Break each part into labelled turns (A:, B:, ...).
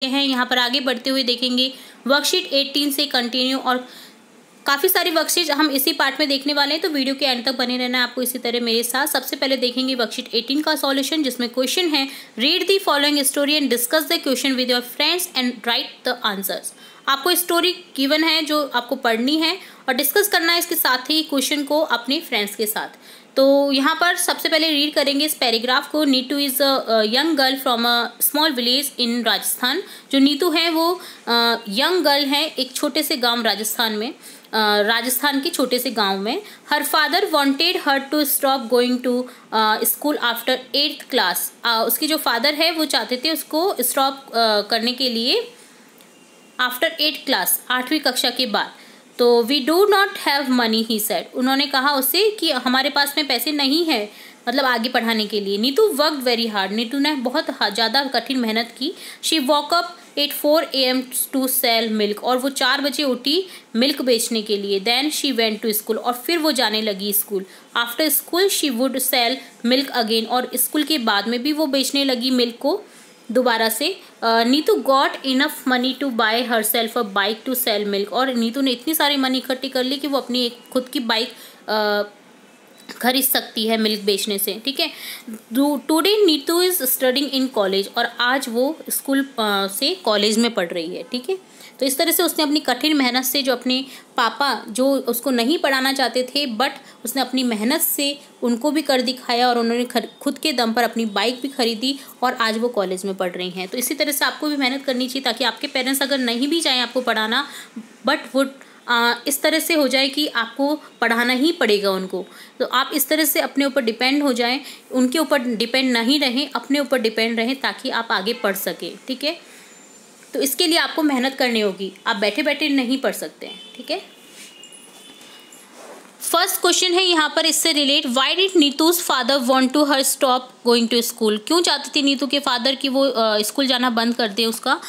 A: हैं। यहाँ पर आगे बढ़ते हुए देखेंगे वर्कशीट 18 से कंटिन्यू, और काफ़ी सारी वर्कशीट हम इसी पार्ट में देखने वाले हैं, तो वीडियो के एंड तक बने रहना है आपको इसी तरह मेरे साथ। सबसे पहले देखेंगे वर्कशीट 18 का सॉल्यूशन, जिसमें क्वेश्चन है read the following story and discuss the question with your friends and right the answers. आपको स्टोरी गिवन है जो आपको पढ़नी है और डिस्कस करना है इसके साथ ही क्वेश्चन को अपने फ्रेंड्स के साथ। तो यहाँ पर सबसे पहले रीड करेंगे इस पैराग्राफ को। Neetu is a young girl from a small village in Rajasthan. जो नीतू है वो यंग गर्ल है एक छोटे से गांव राजस्थान में, राजस्थान के छोटे से गांव में। Her father wanted her to stop going to school after 8th class. उसके जो फादर है वो चाहते थे उसको स्टॉप करने के लिए आफ्टर 8th क्लास, 8वीं कक्षा के बाद। तो we do not have money he said. उन्होंने कहा उससे कि हमारे पास में पैसे नहीं है, मतलब आगे पढ़ाने के लिए। Neetu worked very hard. Neetu ने बहुत ज़्यादा कठिन मेहनत की। She woke up at 4 AM to sell milk. और वो 4 बजे उठी मिल्क बेचने के लिए। Then she went to school. और फिर वो जाने लगी school. After school she would sell milk again. और स्कूल के बाद में भी वो बेचने लगी मिल्क को दोबारा से। Neetu got enough money to buy herself a bike to sell milk. और नीतू ने इतनी सारी मनी इकट्ठी कर ली कि वो अपनी एक खुद की बाइक खरीद सकती है मिल्क बेचने से। ठीक है। Today Neetu is studying in college. और आज वो स्कूल से कॉलेज में पढ़ रही है। ठीक है। तो इस तरह से उसने अपनी कठिन मेहनत से, जो अपने पापा जो उसको नहीं पढ़ाना चाहते थे बट उसने अपनी मेहनत से उनको भी कर दिखाया, और उन्होंने खुद के दम पर अपनी बाइक भी खरीदी और आज वो कॉलेज में पढ़ रही हैं। तो इसी तरह से आपको भी मेहनत करनी चाहिए, ताकि आपके पेरेंट्स अगर नहीं भी चाहें आपको पढ़ाना, बट वो इस तरह से हो जाए कि आपको पढ़ाना ही पड़ेगा उनको। तो आप इस तरह से अपने ऊपर डिपेंड हो जाएं, उनके ऊपर डिपेंड नहीं रहें, अपने ऊपर डिपेंड रहें, ताकि आप आगे पढ़ सकें। ठीक है। तो इसके लिए आपको मेहनत करनी होगी, आप बैठे बैठे नहीं पढ़ सकते हैं। ठीक है। फर्स्ट क्वेश्चन है यहाँ पर इससे relate, why did Neetu's father want to her stop going to school. क्यों चाहती थी नीतू के फादर कि वो स्कूल जाना बंद कर दे उसका।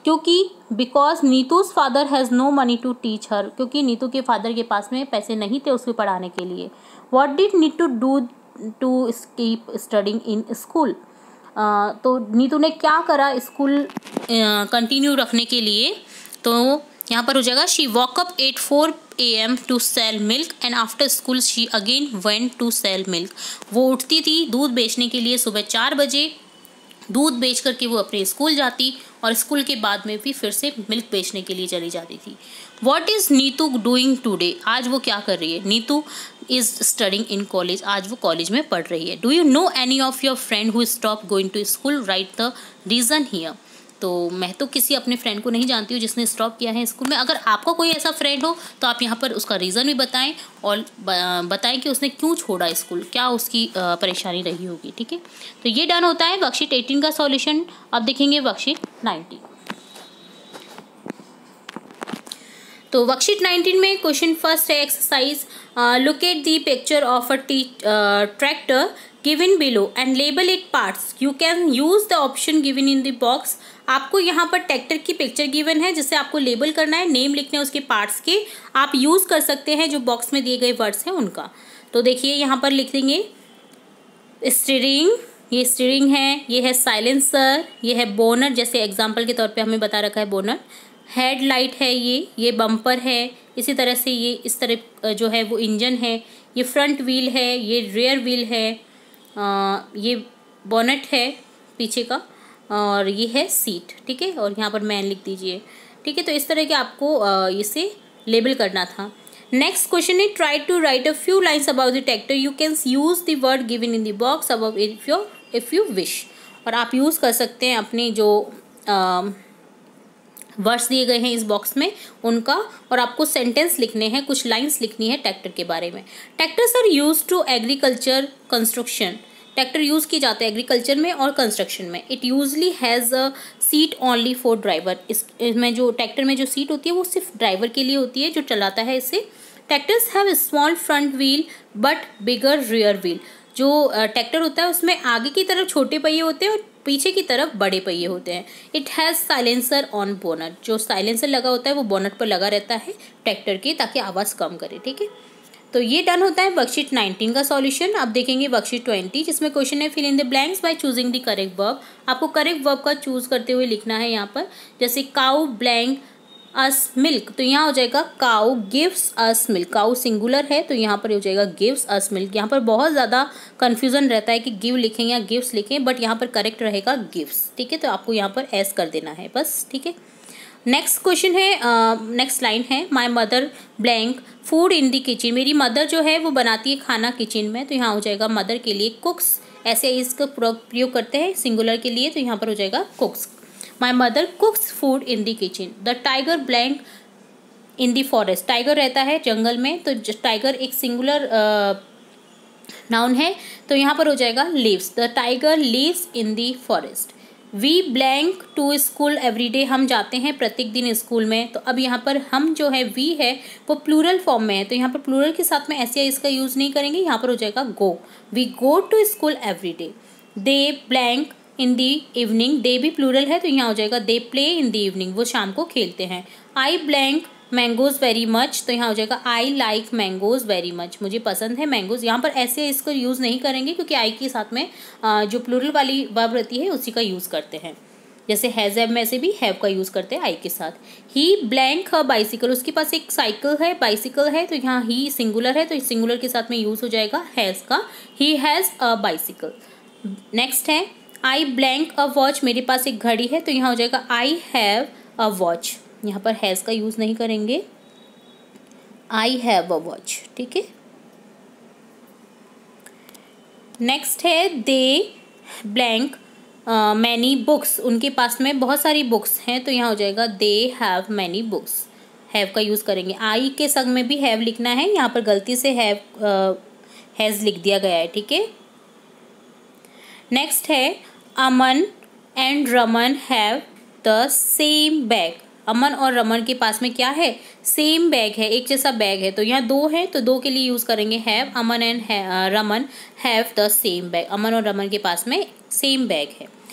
A: क्योंकि because Neetu's father has no money to teach her. क्योंकि नीतू के फादर के पास में पैसे नहीं थे उसको पढ़ाने के लिए। What did Neetu do to keep studying in school. तो नीतू ने क्या करा स्कूल कंटिन्यू रखने के लिए। तो यहाँ पर हो जाएगा she woke up at 4 AM to sell milk and after school she again went to sell milk. वो उठती थी दूध बेचने के लिए सुबह 4 बजे, दूध बेच करके वो अपने स्कूल जाती और स्कूल के बाद में भी फिर से मिल्क बेचने के लिए चली जाती थी। What is Neetu doing today. आज वो क्या कर रही है। Neetu is studying in college. आज वो कॉलेज में पढ़ रही है। Do you know any of your friend who stop going to school, write the reason here. तो मैं तो किसी अपने फ्रेंड को नहीं जानती हूँ जिसने स्टॉप किया है स्कूल में। अगर आपका कोई ऐसा फ्रेंड हो तो आप यहाँ पर उसका रीज़न भी बताएं और बताएं कि उसने क्यों छोड़ा स्कूल, क्या उसकी परेशानी रही होगी। ठीक है। तो ये डन होता है वर्कशीट 18 का सॉल्यूशन। अब देखेंगे वर्कशीट 19। तो वर्कशीट 19 में क्वेश्चन फर्स्ट है exercise, look at the picture of a tractor given below and label it parts. You can use the option given in the box. आपको यहाँ पर ट्रैक्टर की पिक्चर गिवन है जिसे आपको लेबल करना है, नेम लिखने हैं उसके पार्ट्स के। आप यूज़ कर सकते हैं जो बॉक्स में दिए गए वर्ड्स हैं उनका। तो देखिए यहाँ पर लिख देंगे स्टीयरिंग, ये स्टीयरिंग है, ये है साइलेंसर, ये है बोनट, जैसे एग्जाम्पल के तौर पे हमें बता रखा है बोनट। हेडलाइट है, ये बम्पर है। इसी तरह से ये इस तरह जो है वो इंजन है। ये फ्रंट व्हील है, ये रियर व्हील है, ये बोनट है पीछे का, और ये है सीट। ठीक है। और यहाँ पर मैन लिख दीजिए। ठीक है। तो इस तरह के आपको इसे लेबल करना था। नेक्स्ट क्वेश्चन है, try to write a few lines about the tractor. You can use the word given in the box about if you wish. और आप यूज़ कर सकते हैं अपने जो वर्ड्स दिए गए हैं इस बॉक्स में उनका, और आपको सेंटेंस लिखने हैं, कुछ लाइंस लिखनी है ट्रैक्टर के बारे में। Tractors are use to agriculture construction. Tractor use की जाते हैं एग्रीकल्चर में और कंस्ट्रक्शन में। It usually has a seat only for driver. इसमें जो ट्रैक्टर में जो सीट होती है वो सिर्फ ड्राइवर के लिए होती है जो चलाता है इसे। Tractors have small front wheel but bigger rear wheel. जो ट्रैक्टर होता है उसमें आगे की तरफ छोटे पहिए होते हैं और पीछे की तरफ बड़े पहिए होते हैं। It has silencer on bonnet. जो साइलेंसर लगा होता है वो बोनट पर लगा रहता है ट्रैक्टर के, ताकि आवाज़ कम करे। ठीक है। तो ये डन होता है वर्कशीट 19 का सॉल्यूशन। अब देखेंगे वर्कशीट 20 जिसमें क्वेश्चन है fill in the blanks by choosing the correct verb. आपको करेक्ट वर्ब का चूज करते हुए लिखना है यहाँ पर। जैसे काउ ब्लैंक अस मिल्क, तो यहाँ हो जाएगा cow gives us milk. Cow singular है तो यहाँ पर हो जाएगा गिव्स अस मिल्क। यहाँ पर बहुत ज़्यादा कन्फ्यूजन रहता है कि गिव लिखें या गिव्स लिखें, बट यहाँ पर करेक्ट रहेगा गिव्स। ठीक है, तो आपको यहाँ पर एस कर देना है बस। ठीक है, नेक्स्ट क्वेश्चन है, नेक्स्ट लाइन है my mother blank food in the kitchen. मेरी मदर जो है वो बनाती है खाना किचन में, तो यहाँ हो जाएगा मदर के लिए कुक्स। ऐसे इसका प्रयोग करते हैं सिंगुलर के लिए, तो यहाँ पर हो जाएगा कुक्स। My mother कुक्स food in the kitchen. The tiger blank in the forest. Tiger रहता है जंगल में, तो टाइगर एक सिंगुलर नाउन है, तो यहाँ पर हो जाएगा lives. The tiger lives in the forest. We blank to school every day. हम जाते हैं प्रत्येक दिन स्कूल में। तो अब यहाँ पर हम जो है वी है वो प्लूरल फॉर्म में है, तो यहाँ पर प्लूरल के साथ में ऐसे इसका यूज नहीं करेंगे। यहाँ पर हो जाएगा go. We go to school every day. They blank in the evening. They भी प्लूरल है तो यहाँ हो जाएगा they play in the evening. वो शाम को खेलते हैं। आई ब्लैंक मैंगोज वेरी मच, तो यहाँ हो जाएगा I like mangoes very much. मुझे पसंद है मैंगोज। यहाँ पर ऐसे इसको यूज़ नहीं करेंगे क्योंकि आई के साथ में जो प्लूरल वाली वर्ब रहती है उसी का यूज़ करते हैं। जैसे हैज़ हैव में से भी हैव का यूज़ करते हैं आई के साथ। ही ब्लैंक अ बाइसिकल। उसके पास एक साइकिल है, बाइसिकल है, तो यहाँ ही सिंगुलर है तो सिंगुलर के साथ में यूज़ हो जाएगा हैज़ का। He has a bicycle. Next है आई ब्लैंक अ वॉच। मेरे पास एक घड़ी है, तो यहाँ हो जाएगा आई हैव अ वॉच। यहाँ पर हैज़ का यूज़ नहीं करेंगे, आई हैव अ वॉच। ठीक है, नेक्स्ट है दे ब्लैंक मैनी बुक्स। उनके पास में बहुत सारी बुक्स हैं, तो यहाँ हो जाएगा they have many books. Have का यूज़ करेंगे। आई के संग में भी हैव लिखना है, यहाँ पर गलती से हैव हैज़ लिख दिया गया है। ठीक है, नेक्स्ट है Aman and Raman have the same bag. Aman और रमन के पास में क्या है, सेम बैग है, एक जैसा बैग है। तो यहाँ दो है तो दो के लिए यूज़ करेंगे have. Aman and Raman have the same bag. Aman और रमन के पास में सेम बैग है।